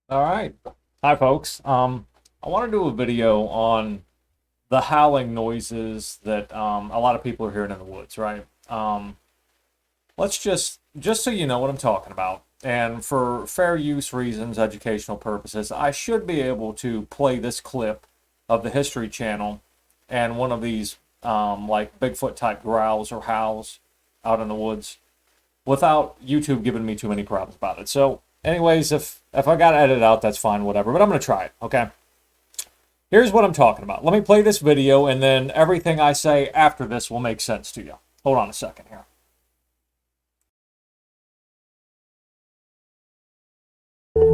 All right. Hi, folks. I want to do a video on the howling noises that a lot of people are hearing in the woods, right? Let's just so you know what I'm talking about, and for fair use reasons, educational purposes, I should be able to play this clip of the History Channel and one of these like Bigfoot type growls or howls out in the woods without YouTube giving me too many problems about it. So, anyways, if I got to edit it out, that's fine, whatever. But I'm going to try it, okay? Here's what I'm talking about. Let me play this video, and then everything I say after this will make sense to you. Hold on a second here.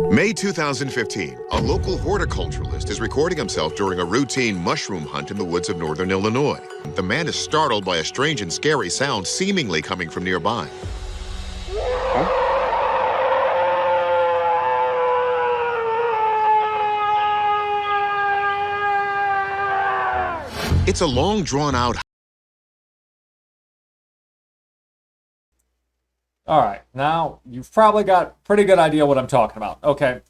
May 2015, a local horticulturalist is recording himself during a routine mushroom hunt in the woods of northern Illinois. The man is startled by a strange and scary sound seemingly coming from nearby. It's a long, drawn-out. All right, now you've probably got a pretty good idea what I'm talking about. Okay,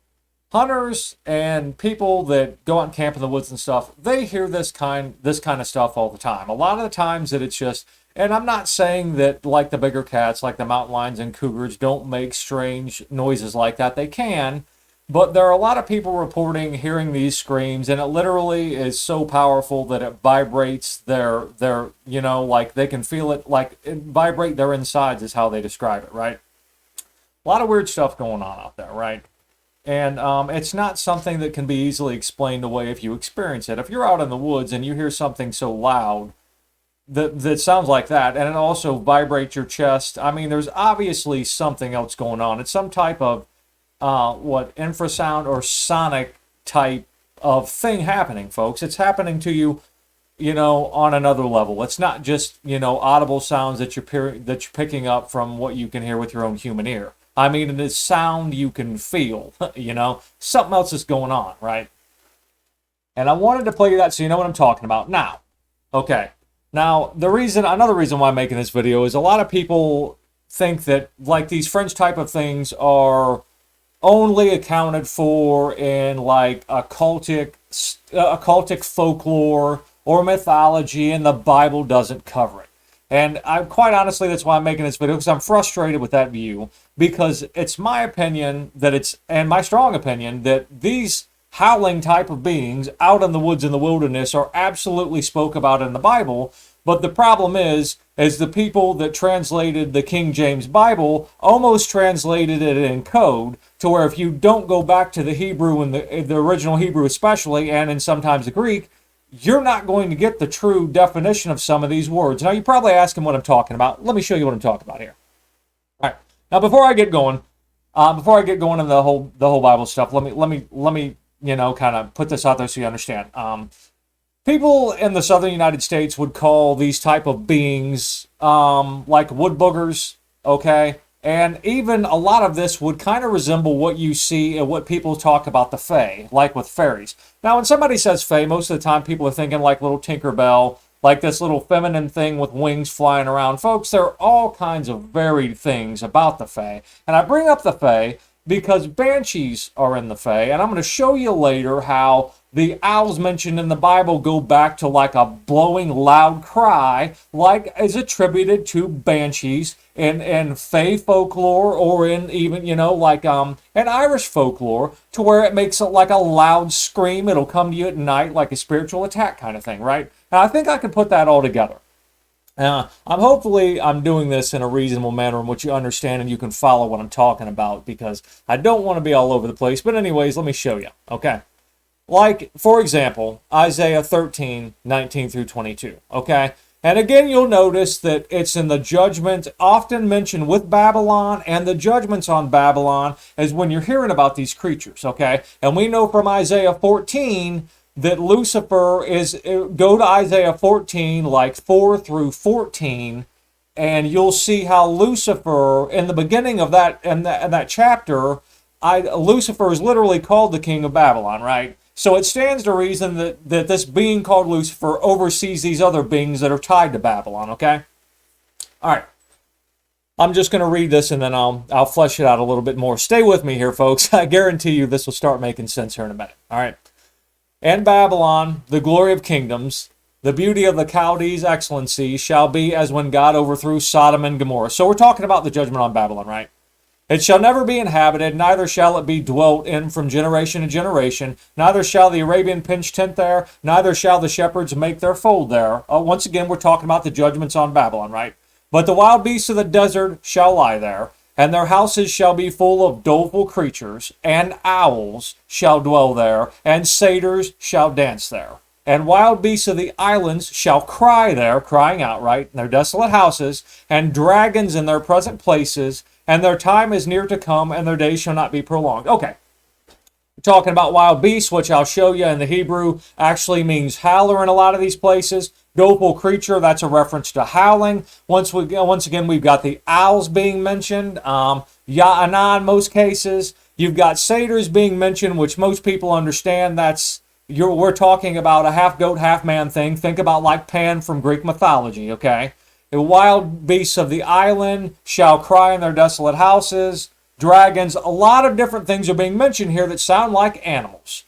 hunters and people that go out and camp in the woods and stuff, they hear this kind of stuff all the time. A lot of the times that it's just, and I'm not saying that like the bigger cats, like the mountain lions and cougars, don't make strange noises like that. They can, but there are a lot of people reporting hearing these screams, and it literally is so powerful that it vibrates their like they can feel it, like it vibrate their insides is how they describe it, right? A lot of weird stuff going on out there, right? And it's not something that can be easily explained away if you experience it. If you're out in the woods and you hear something so loud that sounds like that, and it also vibrates your chest, I mean, there's obviously something else going on. It's some type of infrasound or sonic type of thing happening, folks. It's happening to you, on another level. It's not just, audible sounds that you're picking up from what you can hear with your own human ear. I mean, it is sound you can feel, something else is going on, right? And I wanted to play you that so you know what I'm talking about. Now, okay. Now, another reason why I'm making this video is a lot of people think that like these fringe type of things are only accounted for in like occultic folklore or mythology, and the Bible doesn't cover it. And quite honestly, that's why I'm making this video, because I'm frustrated with that view, because it's my opinion and my strong opinion that these howling type of beings out in the woods in the wilderness are absolutely spoke about in the Bible. But the problem is the people that translated the King James Bible almost translated it in code to where if you don't go back to the Hebrew and the original Hebrew especially, and in sometimes the Greek, you're not going to get the true definition of some of these words. Now, you're probably asking what I'm talking about. Let me show you what I'm talking about here. All right. Now, before I get going in the whole Bible stuff, let me kind of put this out there so you understand. People in the southern United States would call these type of beings like wood boogers, okay? And even a lot of this would kind of resemble what you see and what people talk about the Fae, like with fairies. Now, when somebody says Fae, most of the time people are thinking like little Tinkerbell, like this little feminine thing with wings flying around. Folks, there are all kinds of varied things about the Fae. And I bring up the Fae because banshees are in the Fae, and I'm going to show you later how the owls mentioned in the Bible go back to like a blowing loud cry, like is attributed to banshees in Fae folklore, or in even, an Irish folklore, to where it makes it like a loud scream. It'll come to you at night like a spiritual attack kind of thing, right? And I think I can put that all together. I'm doing this in a reasonable manner in which you understand and you can follow what I'm talking about, because I don't want to be all over the place. But anyways, let me show you, okay? Like, for example, Isaiah 13, 19 through 22, okay? And again, you'll notice that it's in the judgment, often mentioned with Babylon, and the judgments on Babylon is when you're hearing about these creatures, okay? And we know from Isaiah 14 that Lucifer go to Isaiah 14, like 4 through 14, and you'll see how Lucifer, in the beginning of that chapter, Lucifer is literally called the king of Babylon, right? So it stands to reason that this being called Lucifer oversees these other beings that are tied to Babylon, okay? All right. I'm just going to read this and then I'll flesh it out a little bit more. Stay with me here, folks. I guarantee you this will start making sense here in a minute. All right. And Babylon, the glory of kingdoms, the beauty of the Chaldees' excellency shall be as when God overthrew Sodom and Gomorrah. So we're talking about the judgment on Babylon, right? It shall never be inhabited, neither shall it be dwelt in from generation to generation. Neither shall the Arabian pitch tent there, neither shall the shepherds make their fold there. Once again, we're talking about the judgments on Babylon, right? But the wild beasts of the desert shall lie there, and their houses shall be full of doleful creatures, and owls shall dwell there, and satyrs shall dance there. And wild beasts of the islands shall cry there, crying out, right, in their desolate houses, and dragons in their present places, and their time is near to come, and their days shall not be prolonged. Okay, we're talking about wild beasts, which I'll show you in the Hebrew actually means howler in a lot of these places. Doleful creature, that's a reference to howling. Once again, we've got the owls being mentioned. Ya'ana in most cases. You've got satyrs being mentioned, which most people understand. We're talking about a half-goat, half-man thing. Think about like Pan from Greek mythology, okay? The wild beasts of the island shall cry in their desolate houses. Dragons, a lot of different things are being mentioned here that sound like animals.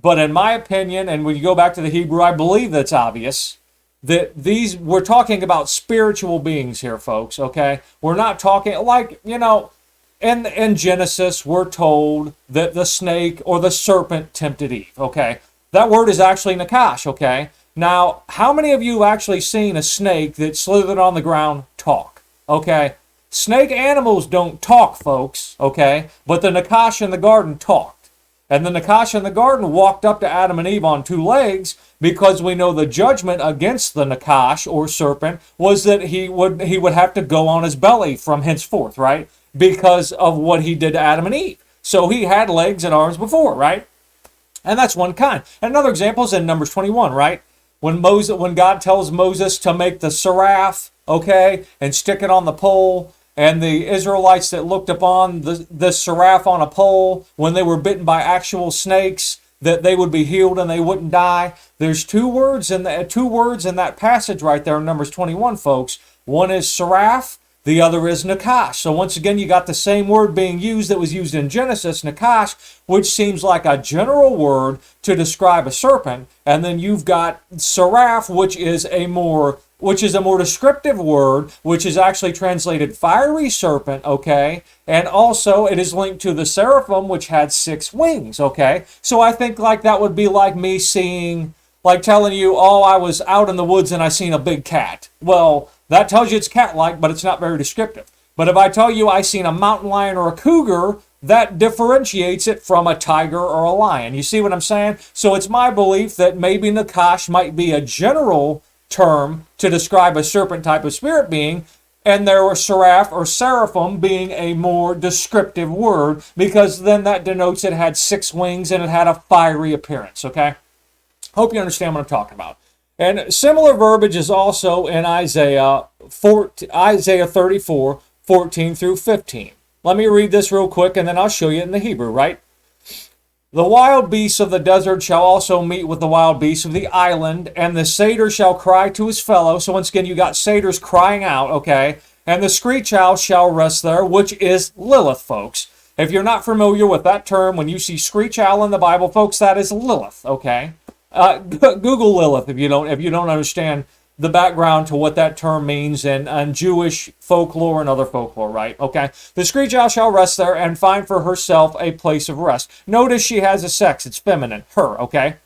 But in my opinion, and when you go back to the Hebrew, I believe that's obvious, that we're talking about spiritual beings here, folks, okay? We're not talking, like, in Genesis, we're told that the snake or the serpent tempted Eve, okay? That word is actually nakash, okay? Now, how many of you have actually seen a snake that slithered on the ground talk, okay? Snake animals don't talk, folks, okay? But the nakash in the garden talked. And the nakash in the garden walked up to Adam and Eve on two legs because we know the judgment against the nakash or serpent was that he would have to go on his belly from henceforth, right? Because of what he did to Adam and Eve. So he had legs and arms before, right? And that's one kind. And another example is in Numbers 21, right? When God tells Moses to make the seraph, okay, and stick it on the pole, and the Israelites that looked upon the seraph on a pole when they were bitten by actual snakes, that they would be healed and they wouldn't die. There's two words in that passage right there in Numbers 21, folks. One is seraph, the other is nakash. So once again, you got the same word being used that was used in Genesis, nakash, which seems like a general word to describe a serpent. And then you've got seraph, which is a more descriptive word, which is actually translated fiery serpent, okay? And also it is linked to the seraphim, which had 6 wings, okay? So I think like that would be like me seeing, like telling you, oh, I was out in the woods and I seen a big cat. Well, that tells you it's cat-like, but it's not very descriptive. But if I tell you I seen a mountain lion or a cougar, that differentiates it from a tiger or a lion. You see what I'm saying? So it's my belief that maybe nakash might be a general term to describe a serpent type of spirit being, and there were seraph or seraphim being a more descriptive word, because then that denotes it had 6 wings and it had a fiery appearance, okay? Hope you understand what I'm talking about. And similar verbiage is also in Isaiah 34, 14 through 15. Let me read this real quick and then I'll show you in the Hebrew, right? The wild beasts of the desert shall also meet with the wild beasts of the island, and the satyr shall cry to his fellow. So once again, you got satyrs crying out, okay? And the screech owl shall rest there, which is Lilith, folks. If you're not familiar with that term, when you see screech owl in the Bible, folks, that is Lilith, okay? Google Lilith if you don't understand the background to what that term means in Jewish folklore and other folklore, right? Okay. The screech owl shall rest there and find for herself a place of rest. Notice she has a sex. It's feminine. Her, okay?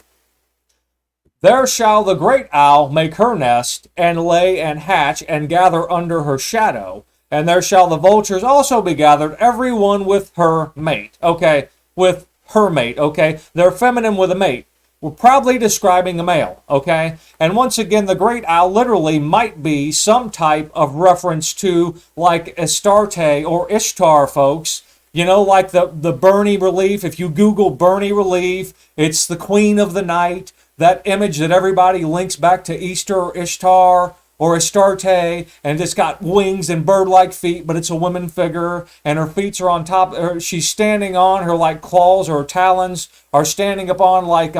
There shall the great owl make her nest and lay and hatch and gather under her shadow. And there shall the vultures also be gathered, every one with her mate. Okay. With her mate, okay? They're feminine with a mate. We're probably describing a male, okay? And once again, the great owl literally might be some type of reference to like Astarte or Ishtar, folks. You know, like the Bernie relief. If you Google Bernie relief, it's the queen of the night. That image that everybody links back to Easter or Ishtar or Astarte, and it's got wings and bird-like feet, but it's a woman figure, and her feet are on top, or she's standing on her like claws or talons are standing upon like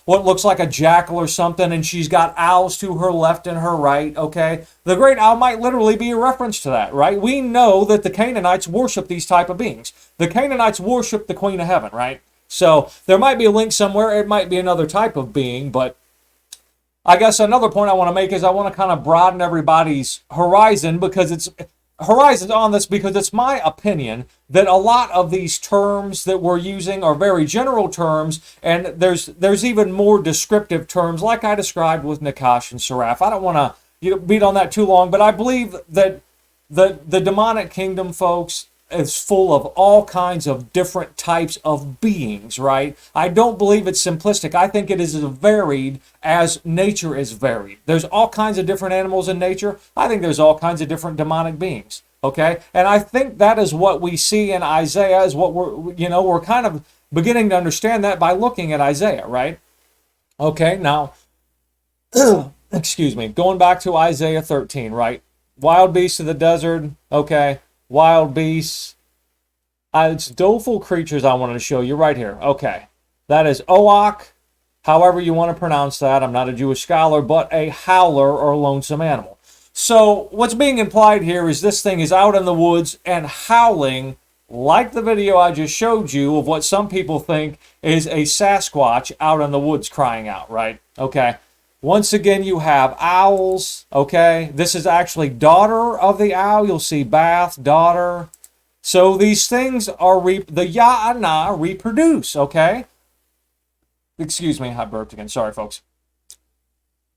what looks like a jackal or something, and she's got owls to her left and her right, okay? The great owl might literally be a reference to that, right? We know that the Canaanites worship these type of beings. The Canaanites worship the Queen of Heaven, right? So there might be a link somewhere. It might be another type of being, but I guess another point I want to make is I want to kind of broaden everybody's horizon because it's horizons on this because it's my opinion that a lot of these terms that we're using are very general terms, and there's even more descriptive terms like I described with Nakash and Seraph. I don't want to beat on that too long, but I believe that the demonic kingdom, folks, is full of all kinds of different types of beings, right? I don't believe it's simplistic. I think it is as varied as nature is varied. There's all kinds of different animals in nature. I think there's all kinds of different demonic beings, okay? And I think that is what we see in Isaiah, is what we're kind of beginning to understand that by looking at Isaiah, right? Okay, now, excuse me, going back to Isaiah 13, right? Wild beasts of the desert, okay? Wild beasts. It's doleful creatures I wanted to show you right here. Okay. That is Oak, however you want to pronounce that. I'm not a Jewish scholar, but a howler or lonesome animal. So what's being implied here is this thing is out in the woods and howling like the video I just showed you of what some people think is a Sasquatch out in the woods crying out, right? Okay. Once again, you have owls, okay? This is actually daughter of the owl. You'll see Bath, daughter. So these things are, the Ya'ana reproduce, okay? Excuse me, I burped again. Sorry, folks.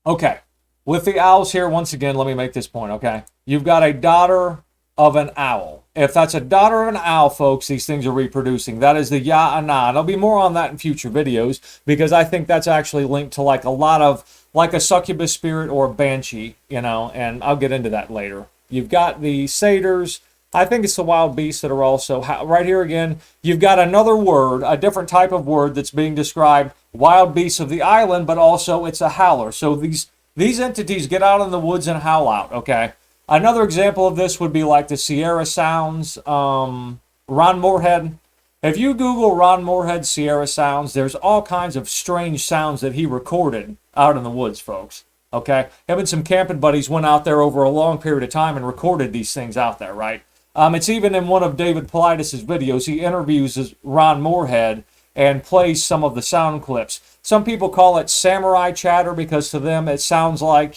Okay, with the owls here, once again, let me make this point, okay? You've got a daughter of an owl. If that's a daughter of an owl, folks, these things are reproducing. That is the Ya'ana. There'll be more on that in future videos because I think that's actually linked to like a lot of, like a succubus spirit or a banshee, and I'll get into that later. You've got the satyrs. I think it's the wild beasts that are also, right here again, you've got another word, a different type of word that's being described, wild beasts of the island, but also it's a howler. So these entities get out in the woods and howl out, okay? Another example of this would be like the Sierra Sounds, Ron Moorhead. If you Google Ron Moorhead Sierra Sounds, there's all kinds of strange sounds that he recorded out in the woods, folks. Okay? Him and some camping buddies went out there over a long period of time and recorded these things out there, right? It's even in one of David Paulides' videos. He interviews Ron Moorhead and plays some of the sound clips. Some people call it samurai chatter because to them it sounds like,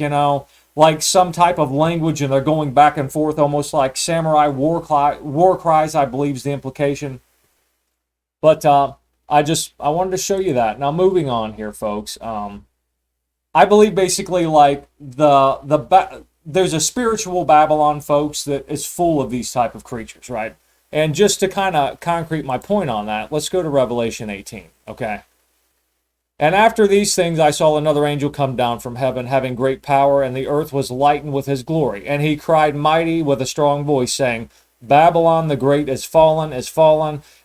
like some type of language and they're going back and forth almost like samurai war cries, I believe is the implication. But I wanted to show you that. Now, moving on here, folks. I believe basically like there's a spiritual Babylon, folks, that is full of these type of creatures, right? And just to kind of concrete my point on that, let's go to Revelation 18, okay? And after these things, I saw another angel come down from heaven, having great power, and the earth was lightened with his glory. And he cried mighty with a strong voice, saying, Babylon the great is fallen,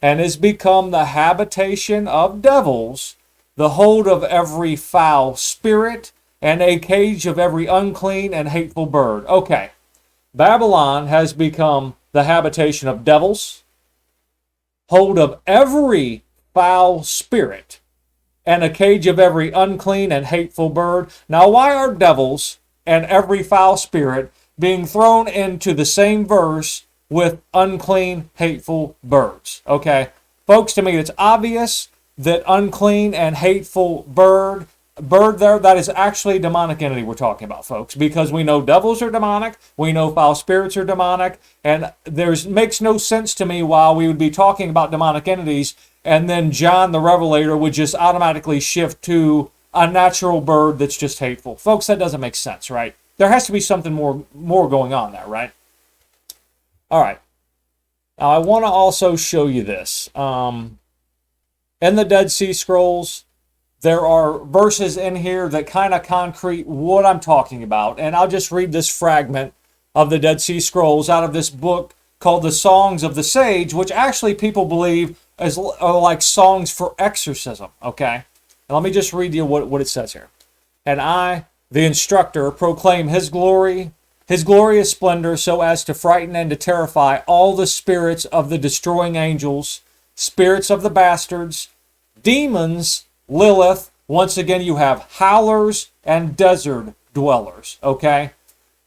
and is become the habitation of devils, the hold of every foul spirit, and a cage of every unclean and hateful bird. Okay, Babylon has become the habitation of devils, hold of every foul spirit, and a cage of every unclean and hateful bird. Now, why are devils and every foul spirit being thrown into the same verse with unclean, hateful birds? Okay, folks, to me it's obvious that unclean and hateful bird there, that is actually a demonic entity we're talking about, folks, because we know devils are demonic, we know foul spirits are demonic, and makes no sense to me why we would be talking about demonic entities and then John the Revelator would just automatically shift to a natural bird that's just hateful. Folks, that doesn't make sense, right? There has to be something more going on there, right? All right. Now, I want to also show you this. In the Dead Sea Scrolls, there are verses in here that kind of concrete what I'm talking about. And I'll just read this fragment of the Dead Sea Scrolls out of this book called The Songs of the Sage, which actually people believe are like songs for exorcism, okay? And let me just read you what it says here. And I, the instructor, proclaim his glory, his glorious splendor, so as to frighten and to terrify all the spirits of the destroying angels, spirits of the bastards, demons, Lilith. Once again, you have howlers and desert dwellers, okay?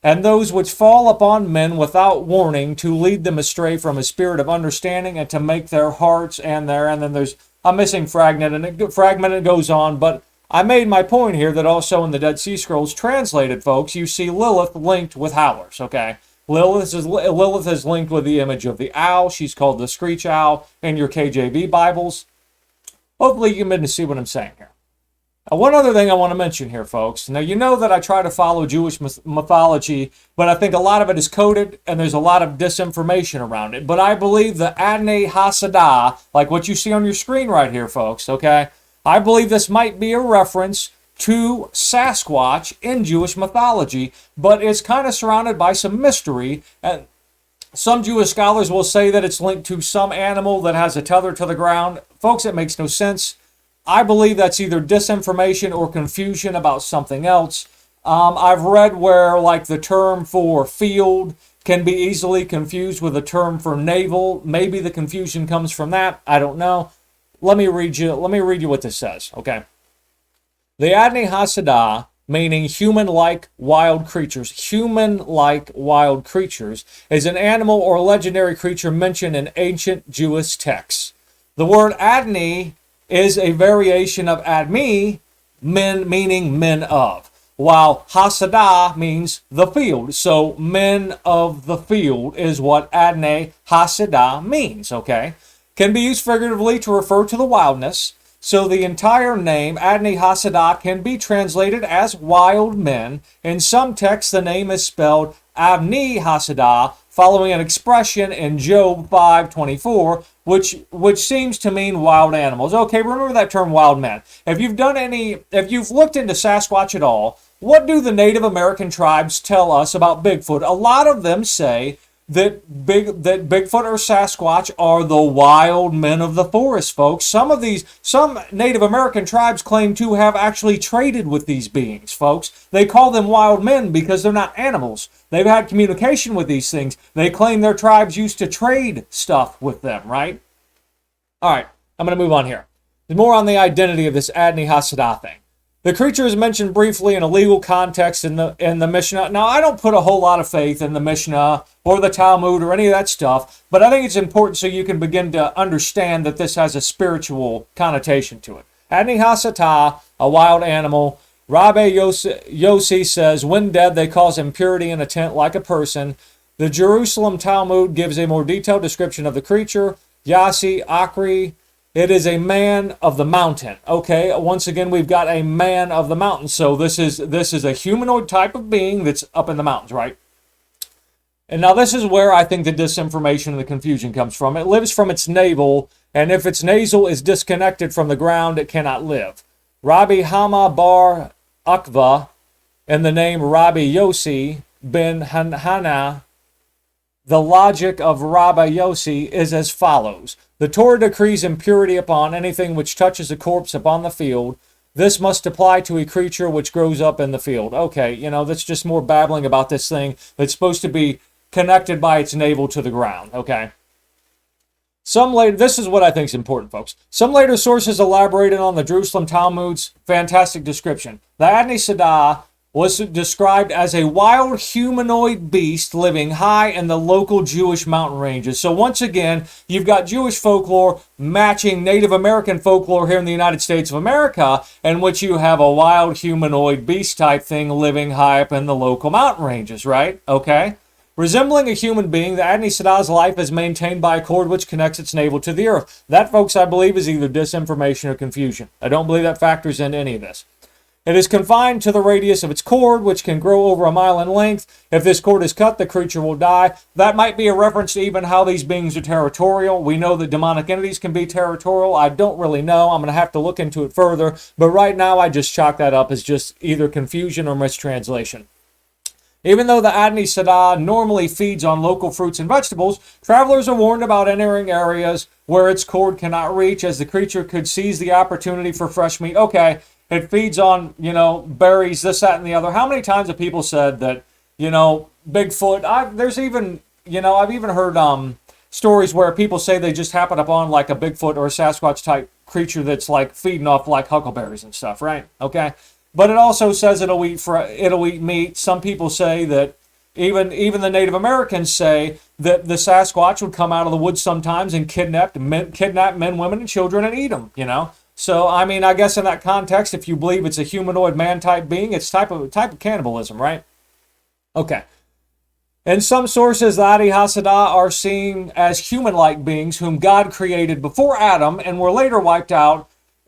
And those which fall upon men without warning, to lead them astray from a spirit of understanding, and to make their hearts and then there's a missing fragment, and it goes on, but I made my point here that also in the Dead Sea Scrolls translated, folks, you see Lilith linked with howlers, okay? Lilith is linked with the image of the owl. She's called the screech owl in your KJV Bibles. Hopefully you can begin to see what I'm saying here. Now, one other thing I want to mention here, folks. Now, you know that I try to follow Jewish mythology, but I think a lot of it is coded, and there's a lot of disinformation around it. But I believe the Adnei Hasadah, like what you see on your screen right here, folks, okay? I believe this might be a reference to Sasquatch in Jewish mythology, but it's kind of surrounded by some mystery. And some Jewish scholars will say that it's linked to some animal that has a tether to the ground. Folks, it makes no sense. I believe that's either disinformation or confusion about something else. I've read where, like, the term for field can be easily confused with the term for navel. Maybe the confusion comes from that. I don't know. Let me read you what this says, okay? The Adnei Hasadah, meaning human-like wild creatures, is an animal or legendary creature mentioned in ancient Jewish texts. The word Adnei is a variation of Admi, men, meaning men of, while Hasadah means the field. So men of the field is what Adnei Hasadah means, okay? Can be used figuratively to refer to the wildness. So the entire name, Adnei Hasadah, can be translated as wild men. In some texts, the name is spelled Avni Hasadah, following an expression in Job 5:24, which seems to mean wild animals. Okay, remember that term, wild men. If you've looked into Sasquatch at all, what do the Native American tribes tell us about Bigfoot? A lot of them say that Bigfoot or Sasquatch are the wild men of the forest, folks. Some Native American tribes claim to have actually traded with these beings, folks. They call them wild men because they're not animals. They've had communication with these things. They claim their tribes used to trade stuff with them, right? All right, I'm going to move on here. There's more on the identity of this Adnei Hasadah thing. The creature is mentioned briefly in a legal context in the Mishnah. Now, I don't put a whole lot of faith in the Mishnah or the Talmud or any of that stuff, but I think it's important so you can begin to understand that this has a spiritual connotation to it. Adnei Hasadah, a wild animal. Rabbi Yossi says, when dead, they cause impurity in a tent like a person. The Jerusalem Talmud gives a more detailed description of the creature. Yassi, Akri, it is a man of the mountain. Okay, once again, we've got a man of the mountain. So this is a humanoid type of being that's up in the mountains, right? And now this is where I think the disinformation and the confusion comes from. It lives from its navel, and if its nasal is disconnected from the ground, it cannot live. Rabbi Hama bar Akva, and the name Rabbi Yossi ben Hana, the logic of Rabbi Yossi is as follows. The Torah decrees impurity upon anything which touches a corpse upon the field. This must apply to a creature which grows up in the field. Okay, that's just more babbling about this thing that's supposed to be connected by its navel to the ground, okay? This is what I think is important, folks. Some later sources elaborated on the Jerusalem Talmud's fantastic description. The Adnei Hasadah was described as a wild humanoid beast living high in the local Jewish mountain ranges. So once again, you've got Jewish folklore matching Native American folklore here in the United States of America, in which you have a wild humanoid beast type thing living high up in the local mountain ranges, right? Okay? Resembling a human being, the Adnei Hasadah's life is maintained by a cord which connects its navel to the earth. That, folks, I believe is either disinformation or confusion. I don't believe that factors into any of this. It is confined to the radius of its cord, which can grow over a mile in length. If this cord is cut, the creature will die. That might be a reference to even how these beings are territorial. We know that demonic entities can be territorial. I don't really know. I'm going to have to look into it further. But right now, I just chalk that up as just either confusion or mistranslation. Even though the Adnei Hasadah normally feeds on local fruits and vegetables, travelers are warned about entering areas where its cord cannot reach, as the creature could seize the opportunity for fresh meat. Okay. it feeds on, berries, this, that, and the other. How many times have people said that, Bigfoot, I've even heard stories where people say they just happen upon like a Bigfoot or a Sasquatch type creature that's like feeding off like huckleberries and stuff, right? Okay. But it also says it'll eat meat. Some people say that even the Native Americans say that the Sasquatch would come out of the woods sometimes and kidnap men, women, and children and eat them. So I mean, I guess in that context, if you believe it's a humanoid man type being, it's type of cannibalism, right? Okay. In some sources, the Adi Hasadah are seen as human-like beings whom God created before Adam and were later wiped out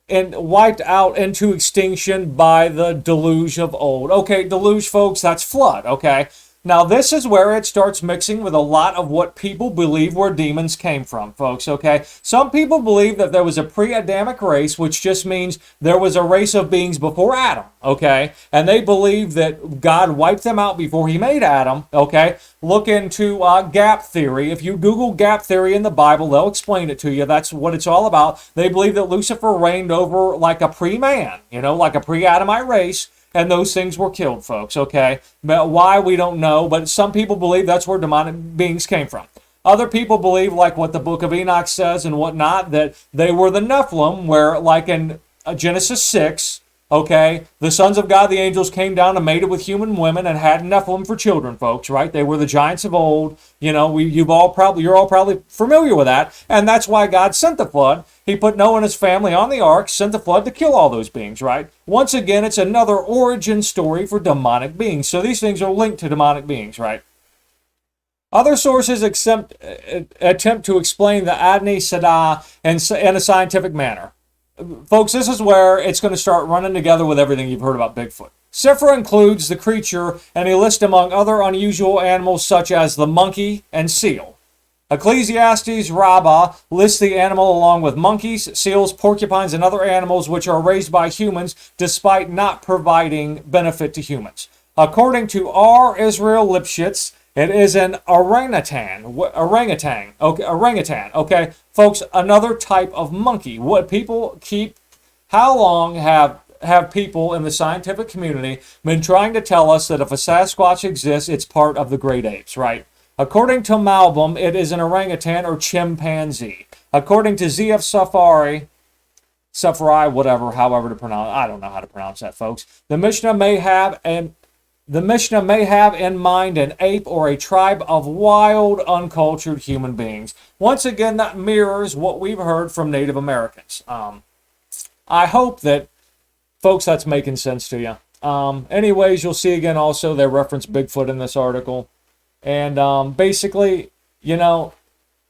into extinction by the deluge of old. Okay, deluge, folks, that's flood, okay? Now, this is where it starts mixing with a lot of what people believe where demons came from, folks, okay? Some people believe that there was a pre-Adamic race, which just means there was a race of beings before Adam, okay? And they believe that God wiped them out before he made Adam, okay? Look into gap theory. If you Google gap theory in the Bible, they'll explain it to you. That's what it's all about. They believe that Lucifer reigned over like a pre-man, like a pre-Adamite race, and those things were killed, folks, okay? But why, we don't know, but some people believe that's where demonic beings came from. Other people believe, like what the book of Enoch says and whatnot, that they were the Nephilim, where, like in Genesis 6, okay, the sons of God, the angels, came down and mated with human women and had Nephilim for children, folks, right? They were the giants of old. You're all probably familiar with that, and that's why God sent the flood. He put Noah and his family on the ark, sent the flood to kill all those beings, right? Once again, it's another origin story for demonic beings. So these things are linked to demonic beings, right? Other sources attempt to explain the Adni Sadah in a scientific manner. Folks, this is where it's going to start running together with everything you've heard about Bigfoot. Sifra includes the creature, and he lists among other unusual animals such as the monkey and seal. Ecclesiastes Rabbah lists the animal along with monkeys, seals, porcupines, and other animals which are raised by humans despite not providing benefit to humans. According to R. Israel Lipschitz, it is an orangutan. Okay, folks, another type of monkey. How long have people in the scientific community been trying to tell us that if a Sasquatch exists, it's part of the great apes, right? According to Malbum, it is an orangutan or chimpanzee. According to ZF Safari, whatever, however to pronounce it. I don't know how to pronounce that, folks. The Mishnah may have in mind an ape or a tribe of wild, uncultured human beings. Once again, that mirrors what we've heard from Native Americans. I hope that, folks, that's making sense to you. Anyways, you'll see again also they reference Bigfoot in this article. And basically,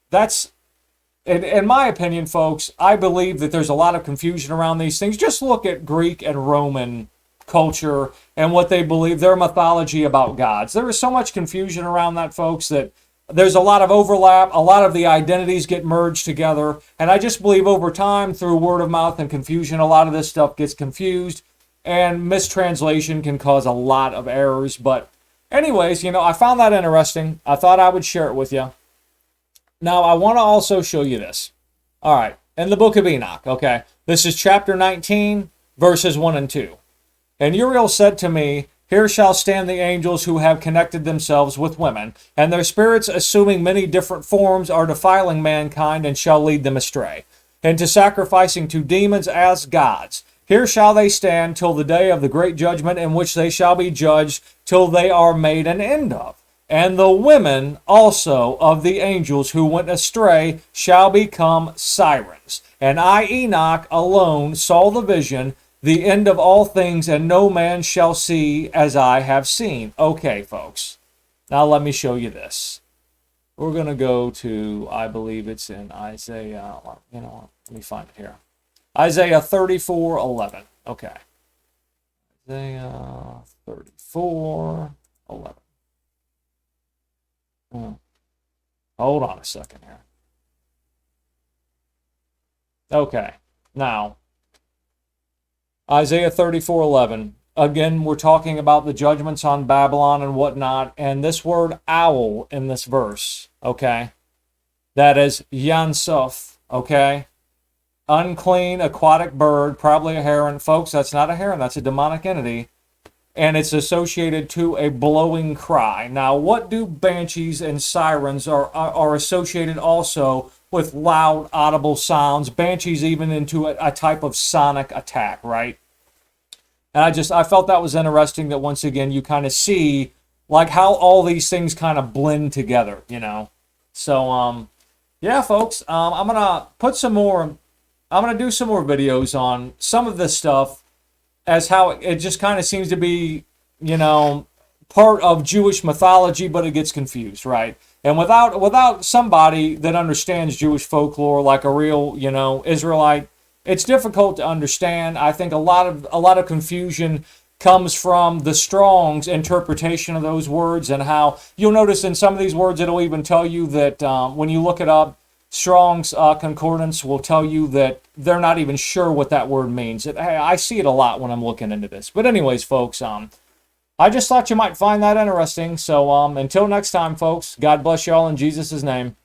that's, in my opinion, folks, I believe that there's a lot of confusion around these things. Just look at Greek and Roman culture and what they believe, their mythology about gods. There is so much confusion around that, folks, that there's a lot of overlap. A lot of the identities get merged together. And I just believe over time, through word of mouth and confusion, a lot of this stuff gets confused. And mistranslation can cause a lot of errors. But anyways, I found that interesting. I thought I would share it with you. Now, I want to also show you this. All right, in the book of Enoch, okay? This is chapter 19, verses 1 and 2. And Uriel said to me, here shall stand the angels who have connected themselves with women, and their spirits, assuming many different forms, are defiling mankind and shall lead them astray, into sacrificing to demons as gods. Here shall they stand till the day of the great judgment, in which they shall be judged till they are made an end of. And the women also of the angels who went astray shall become sirens. And I, Enoch, alone saw the vision, the end of all things, and no man shall see as I have seen. Okay, folks. Now let me show you this. We're going to go to, I believe it's in Isaiah. Let me find it here. Isaiah 34:11. Okay. Isaiah 34:11. Hold on a second here. Okay. Now, Isaiah 34:11. Again, we're talking about the judgments on Babylon and whatnot, and this word owl in this verse, okay, that is Yansuf, okay, unclean aquatic bird, probably a heron. Folks, that's not a heron, that's a demonic entity. And it's associated to a blowing cry. Now, what do banshees and sirens are associated also with loud, audible sounds? Banshees even into a type of sonic attack, right? And I felt that was interesting that once again you kind of see like how all these things kind of blend together, you know. So yeah, folks, I'm gonna do some more videos on some of this stuff as how it just kind of seems to be, you know, part of Jewish mythology, but it gets confused, right? And without somebody that understands Jewish folklore like a real, you know, Israelite, it's difficult to understand. I think a lot of confusion comes from the Strong's interpretation of those words, and how you'll notice in some of these words it'll even tell you that when you look it up, Strong's concordance will tell you that they're not even sure what that word means. I see it a lot when I'm looking into this. But anyways, folks, I just thought you might find that interesting. So until next time, folks, God bless you all in Jesus' name.